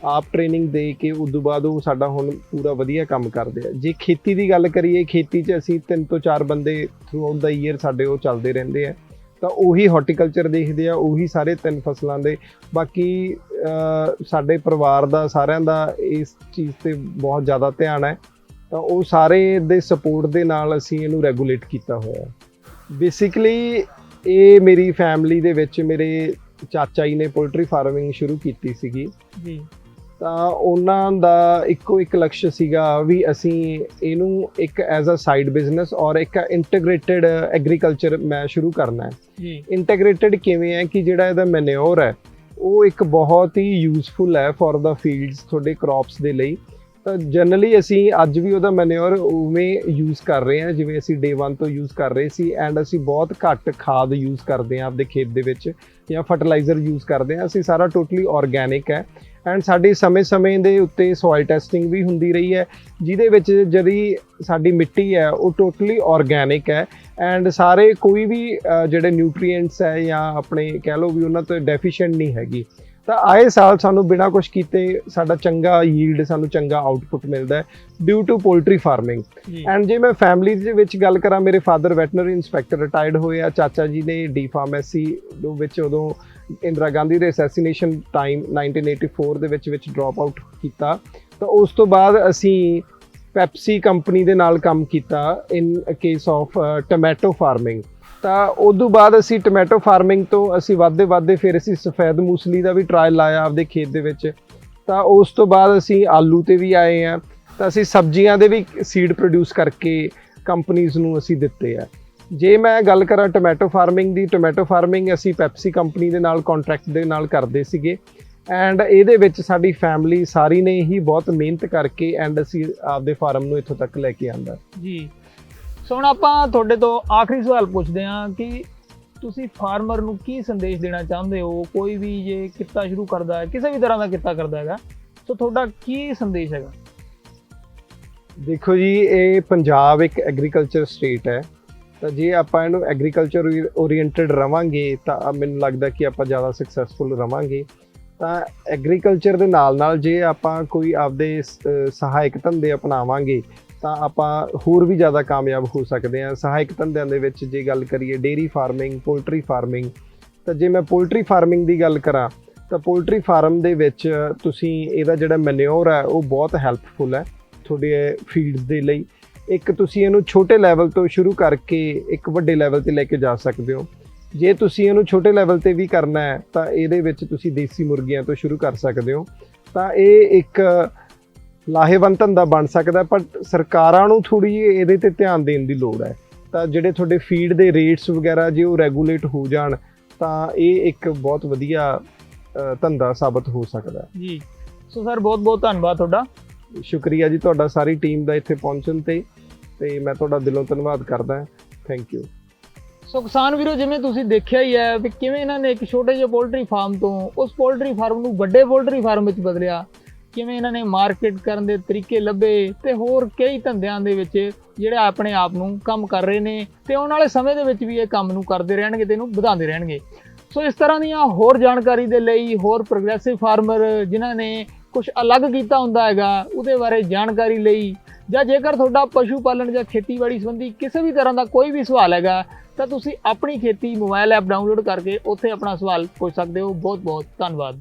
ਆਪ ਟ੍ਰੇਨਿੰਗ ਦੇ ਕੇ ਉਦੋਂ ਬਾਅਦ ਉਹ ਸਾਡਾ ਹੁਣ ਪੂਰਾ ਵਧੀਆ ਕੰਮ ਕਰਦੇ ਆ। ਜੇ ਖੇਤੀ ਦੀ ਗੱਲ ਕਰੀਏ, ਖੇਤੀ 'ਚ ਅਸੀਂ 3 ਤੋਂ 4 ਬੰਦੇ ਥਰੂ ਆਊਟ ਦਾ ਈਅਰ ਸਾਡੇ ਉਹ ਚੱਲਦੇ ਰਹਿੰਦੇ ਆ। ਤਾਂ ਉਹੀ ਹਾਰਟੀਕਲਚਰ ਦੇਖਦੇ ਆ, ਉਹੀ ਸਾਰੇ 3 ਫਸਲਾਂ ਦੇ। ਬਾਕੀ ਸਾਡੇ ਪਰਿਵਾਰ ਦਾ ਸਾਰਿਆਂ ਦਾ ਇਸ ਚੀਜ਼ 'ਤੇ ਬਹੁਤ ਜ਼ਿਆਦਾ ਧਿਆਨ ਹੈ। ਤਾਂ ਉਹ ਸਾਰੇ ਦੇ ਸਪੋਰਟ ਦੇ ਨਾਲ ਅਸੀਂ ਇਹਨੂੰ ਰੈਗੂਲੇਟ ਕੀਤਾ ਹੋਇਆ। ਬੇਸਿਕਲੀ ਇਹ ਮੇਰੀ ਫੈਮਿਲੀ ਦੇ ਵਿੱਚ ਮੇਰੇ ਚਾਚਾ ਜੀ ਨੇ ਪੋਲਟਰੀ ਫਾਰਮਿੰਗ ਸ਼ੁਰੂ ਕੀਤੀ ਸੀਗੀ ਜੀ। ਤਾਂ ਉਹਨਾਂ ਦਾ ਇੱਕੋ ਇੱਕ ਲਕਸ਼ ਸੀਗਾ ਵੀ ਅਸੀਂ ਇਹਨੂੰ ਇੱਕ ਐਜ਼ ਅ ਸਾਈਡ ਬਿਜ਼ਨਸ ਔਰ ਇੱਕ ਇੰਟੀਗ੍ਰੇਟਿਡ ਐਗਰੀਕਲਚਰ ਮੈਂ ਸ਼ੁਰੂ ਕਰਨਾ ਹੈ ਜੀ। ਇੰਟੀਗ੍ਰੇਟਿਡ ਕਿਵੇਂ ਹੈ ਕਿ ਜਿਹੜਾ ਇਹਦਾ ਮੈਨਿਓਰ ਹੈ ਉਹ ਇੱਕ ਬਹੁਤ ਹੀ ਯੂਜ਼ਫੁਲ ਹੈ ਫॉर ਦਾ ਫੀਲਡਸ, ਤੁਹਾਡੇ ਕ੍ਰੌਪਸ ਦੇ ਲਈ। ਤਾਂ ਜਨਰਲੀ ਅਸੀਂ ਅੱਜ ਵੀ ਉਹਦਾ ਮੈਨਿਓਰ ਉਵੇਂ ਯੂਜ਼ ਕਰ ਰਹੇ ਹਾਂ ਜਿਵੇਂ ਅਸੀਂ ਡੇ 1 ਤੋਂ ਯੂਜ਼ ਕਰ ਰਹੇ ਸੀ। ਐਂਡ ਅਸੀਂ ਬਹੁਤ ਘੱਟ ਖਾਦ ਯੂਜ਼ ਕਰਦੇ ਹਾਂ ਆਪਦੇ ਖੇਤ ਦੇ ਵਿੱਚ ਜਾਂ ਫਰਟੀਲਾਈਜ਼ਰ ਯੂਜ਼ ਕਰਦੇ ਹਾਂ। ਅਸੀਂ ਸਾਰਾ ਟੋਟਲੀ ਔਰਗੈਨਿਕ ਹੈ ਐਂਡ ਸਾਡੀ ਸਮੇਂ ਦੇ ਉੱਤੇ ਸੋਇਲ ਟੈਸਟਿੰਗ ਵੀ ਹੁੰਦੀ ਰਹੀ ਹੈ, ਜਿਹਦੇ ਵਿੱਚ ਜਿਹੜੀ ਸਾਡੀ ਮਿੱਟੀ ਹੈ ਉਹ ਟੋਟਲੀ ਔਰਗੈਨਿਕ ਹੈ ਐਂਡ ਸਾਰੇ ਕੋਈ ਵੀ ਜਿਹੜੇ ਨਿਊਟਰੀਐਂਟਸ ਹੈ ਜਾਂ ਆਪਣੇ ਕਹਿ ਲਓ ਵੀ ਉਹਨਾਂ ਤੋਂ ਡੈਫੀਸ਼ੀਐਂਟ ਨਹੀਂ ਹੈਗੀ। ਤਾਂ ਆਏ ਸਾਲ ਸਾਨੂੰ ਬਿਨਾਂ ਕੁਛ ਕੀਤੇ ਸਾਡਾ ਚੰਗਾ ਯੀਲਡ, ਸਾਨੂੰ ਚੰਗਾ ਆਊਟਪੁੱਟ ਮਿਲਦਾ ਹੈ due to poultry farming. And ਜੇ ਮੈਂ ਫੈਮਿਲੀ ਦੇ ਵਿੱਚ ਗੱਲ ਕਰਾਂ, ਮੇਰੇ ਫਾਦਰ ਵੈਟਰਨਰੀ ਇੰਸਪੈਕਟਰ ਰਿਟਾਇਰਡ ਹੋਏ ਆ। ਚਾਚਾ ਜੀ ਨੇ ਡੀ ਫਾਰਮੇਸੀ ਵਿੱਚ ਉਦੋਂ ਇੰਦਰਾ ਗਾਂਧੀ ਦੇ ਅਸੈਸੀਨੇਸ਼ਨ ਟਾਈਮ 1984 ਦੇ ਵਿੱਚ ਡ੍ਰੌਪ ਆਊਟ ਕੀਤਾ। ਤਾਂ ਉਸ ਤੋਂ ਬਾਅਦ ਅਸੀਂ ਪੈਪਸੀ ਕੰਪਨੀ ਦੇ ਨਾਲ ਕੰਮ ਕੀਤਾ ਇਨ ਕੇਸ ਆਫ ਟੋਮੈਟੋ ਫਾਰਮਿੰਗ। ਤਾਂ ਉਦੋਂ ਬਾਅਦ ਅਸੀਂ ਟੋਮੈਟੋ ਫਾਰਮਿੰਗ ਤੋਂ ਅਸੀਂ ਵੱਧਦੇ ਫਿਰ ਅਸੀਂ ਸਫੈਦ ਮੂਸਲੀ ਦਾ ਵੀ ਟਰਾਇਲ ਲਾਇਆ ਆਪਦੇ ਖੇਤ ਦੇ ਵਿੱਚ। ਤਾਂ ਉਸ ਤੋਂ ਬਾਅਦ ਅਸੀਂ ਆਲੂ ਤੇ ਵੀ ਆਏ ਆ। ਤਾਂ ਅਸੀਂ ਸਬਜ਼ੀਆਂ ਦੇ ਵੀ ਸੀਡ ਪ੍ਰੋਡਿਊਸ ਕਰਕੇ ਕੰਪਨੀਆਂ ਨੂੰ ਅਸੀਂ ਦਿੱਤੇ ਆ। ਜੇ ਮੈਂ ਗੱਲ ਕਰਾਂ ਟੋਮੈਟੋ ਫਾਰਮਿੰਗ ਦੀ, ਟੋਮੈਟੋ ਫਾਰਮਿੰਗ ਅਸੀਂ ਪੈਪਸੀ ਕੰਪਨੀ ਦੇ ਨਾਲ ਕੰਟਰੈਕਟ ਦੇ ਨਾਲ ਕਰਦੇ ਸੀਗੇ ਐਂਡ ਇਹਦੇ ਵਿੱਚ ਸਾਡੀ ਫੈਮਿਲੀ ਸਾਰੀ ਨੇ ਹੀ ਬਹੁਤ ਮਿਹਨਤ ਕਰਕੇ ਐਂਡ ਅਸੀਂ ਆਪਦੇ ਫਾਰਮ ਨੂੰ ਇੱਥੋਂ ਤੱਕ ਲੈ ਕੇ ਆਂਦਾ ਜੀ। ਸੋ ਹੁਣ ਆਪਾਂ ਤੁਹਾਡੇ ਤੋਂ ਆਖਰੀ ਸਵਾਲ ਪੁੱਛਦੇ ਹਾਂ ਕਿ ਤੁਸੀਂ ਫਾਰਮਰ ਨੂੰ ਕੀ ਸੰਦੇਸ਼ ਦੇਣਾ ਚਾਹੁੰਦੇ ਹੋ? ਕੋਈ ਵੀ ਜੇ ਕਿੱਤਾ ਸ਼ੁਰੂ ਕਰਦਾ ਹੈ, ਕਿਸੇ ਵੀ ਤਰ੍ਹਾਂ ਦਾ ਕਿੱਤਾ ਕਰਦਾ ਹੈਗਾ, ਸੋ ਤੁਹਾਡਾ ਕੀ ਸੰਦੇਸ਼ ਹੈਗਾ? ਦੇਖੋ ਜੀ, ਇਹ ਪੰਜਾਬ ਇੱਕ ਐਗਰੀਕਲਚਰ ਸਟੇਟ ਹੈ, ਤਾਂ ਜੇ ਆਪਾਂ ਇਹਨੂੰ ਐਗਰੀਕਲਚਰ ਓਰੀਐਂਟਡ ਰਵਾਂਗੇ ਤਾਂ ਮੈਨੂੰ ਲੱਗਦਾ ਕਿ ਆਪਾਂ ਜ਼ਿਆਦਾ ਸਕਸੈਸਫੁਲ ਰਵਾਂਗੇ। ਤਾਂ ਐਗਰੀਕਲਚਰ ਦੇ ਨਾਲ ਜੇ ਆਪਾਂ ਕੋਈ ਆਪਦੇ ਸਹਾਇਕ ਧੰਦੇ ਅਪਣਾਵਾਂਗੇ ਤਾਂ ਆਪਾਂ ਹੋਰ ਵੀ ਜ਼ਿਆਦਾ ਕਾਮਯਾਬ ਹੋ ਸਕਦੇ ਹਾਂ। ਸਹਾਇਕ ਧੰਦਿਆਂ ਦੇ ਵਿੱਚ ਜੇ ਗੱਲ ਕਰੀਏ ਡੇਅਰੀ ਫਾਰਮਿੰਗ, ਪੋਲਟਰੀ ਫਾਰਮਿੰਗ, ਤਾਂ ਜੇ ਮੈਂ ਪੋਲਟਰੀ ਫਾਰਮਿੰਗ ਦੀ ਗੱਲ ਕਰਾਂ ਤਾਂ ਪੋਲਟਰੀ ਫਾਰਮ ਦੇ ਵਿੱਚ ਤੁਸੀਂ ਇਹਦਾ ਜਿਹੜਾ ਮੈਨਿਓਰ ਹੈ ਉਹ ਬਹੁਤ ਹੈਲਪਫੁਲ ਹੈ ਤੁਹਾਡੇ ਫੀਡਸ ਦੇ ਲਈ। ਇੱਕ ਤੁਸੀਂ ਇਹਨੂੰ ਛੋਟੇ ਲੈਵਲ ਤੋਂ ਸ਼ੁਰੂ ਕਰਕੇ ਇੱਕ ਵੱਡੇ ਲੈਵਲ ਤੇ ਲੈ ਕੇ ਜਾ ਸਕਦੇ ਹੋ। ਜੇ ਤੁਸੀਂ ਇਹਨੂੰ ਛੋਟੇ ਲੈਵਲ ਤੇ ਵੀ ਕਰਨਾ ਹੈ ਤਾਂ ਇਹਦੇ ਵਿੱਚ ਤੁਸੀਂ ਦੇਸੀ ਮੁਰਗੀਆਂ ਤੋਂ ਸ਼ੁਰੂ ਕਰ ਸਕਦੇ ਹੋ। ਤਾਂ ਇਹ ਇੱਕ ਲਾਹੇਵੰਦ ਧੰਦਾ ਬਣ ਸਕਦਾ, ਪਰ ਸਰਕਾਰਾਂ ਨੂੰ ਥੋੜ੍ਹੀ ਜਿਹੀ ਇਹਦੇ ਤੇ ਧਿਆਨ ਦੇਣ ਦੀ ਲੋੜ ਹੈ। ਤਾਂ ਜਿਹੜੇ ਤੁਹਾਡੇ ਫੀਡ ਦੇ ਰੇਟਸ ਵਗੈਰਾ ਜੇ ਉਹ ਰੈਗੂਲੇਟ ਹੋ ਜਾਣ ਤਾਂ ਇਹ ਇੱਕ ਬਹੁਤ ਵਧੀਆ ਧੰਦਾ ਸਾਬਤ ਹੋ ਸਕਦਾ ਜੀ। ਸੋ ਸਰ, ਬਹੁਤ ਬਹੁਤ ਧੰਨਵਾਦ ਤੁਹਾਡਾ। ਸ਼ੁਕਰੀਆ ਜੀ ਤੁਹਾਡਾ ਸਾਰੀ ਟੀਮ ਦਾ ਇੱਥੇ ਪਹੁੰਚਣ ਤੇ ਮੈਂ ਤੁਹਾਡਾ ਦਿਲੋਂ ਧੰਨਵਾਦ ਕਰਦਾ। Thank you. ਸੋ ਕਿਸਾਨ ਵੀਰੋ, ਜਿਵੇਂ ਤੁਸੀਂ ਦੇਖਿਆ ਹੀ ਹੈ ਵੀ ਕਿਵੇਂ ਇਹਨਾਂ ਨੇ ਇੱਕ ਛੋਟੇ ਜਿਹੇ ਪੋਲਟਰੀ ਫਾਰਮ ਤੋਂ ਉਸ ਪੋਲਟਰੀ ਫਾਰਮ ਨੂੰ ਵੱਡੇ ਪੋਲਟਰੀ ਫਾਰਮ ਵਿੱਚ ਬਦਲਿਆ, ਕਿਵੇਂ ਇਹਨਾਂ ਨੇ ਮਾਰਕੀਟ ਕਰਨ ਦੇ ਤਰੀਕੇ ਲੱਭੇ ਤੇ ਹੋਰ ਕਈ ਧੰਦਿਆਂ ਦੇ ਵਿੱਚ ਜਿਹੜੇ ਆਪਣੇ ਆਪ ਨੂੰ ਕੰਮ ਕਰ ਰਹੇ ਨੇ ਤੇ ਆਉਣ ਵਾਲੇ ਸਮੇਂ ਦੇ ਵਿੱਚ ਵੀ ਇਹ ਕੰਮ ਨੂੰ ਕਰਦੇ ਰਹਿਣਗੇ ਤੇ ਇਹਨੂੰ ਵਧਾਉਂਦੇ ਰਹਿਣਗੇ। ਸੋ ਇਸ ਤਰ੍ਹਾਂ ਦੀਆਂ ਹੋਰ ਜਾਣਕਾਰੀ ਦੇ ਲਈ, ਹੋਰ ਪ੍ਰੋਗਰੈਸਿਵ ਫਾਰਮਰ ਜਿਨ੍ਹਾਂ ਨੇ ਕੁਝ ਅਲੱਗ ਕੀਤਾ ਹੁੰਦਾ ਹੈਗਾ, ਉਹਦੇ ਬਾਰੇ ਜਾਣਕਾਰੀ ਲਈ, ਜਾਂ ਜੇਕਰ ਤੁਹਾਡਾ ਪਸ਼ੂ ਪਾਲਣ ਜਾਂ ਖੇਤੀਬਾੜੀ ਸੰਬੰਧੀ ਕਿਸੇ ਵੀ ਤਰ੍ਹਾਂ ਦਾ ਕੋਈ ਵੀ ਸਵਾਲ ਹੈਗਾ ਤਾਂ ਤੁਸੀਂ ਆਪਣੀ ਖੇਤੀ ਮੋਬਾਈਲ ਐਪ ਡਾਊਨਲੋਡ ਕਰਕੇ ਉੱਥੇ ਆਪਣਾ ਸਵਾਲ ਪੁੱਛ ਸਕਦੇ ਹੋ। ਬਹੁਤ ਬਹੁਤ ਧੰਨਵਾਦ।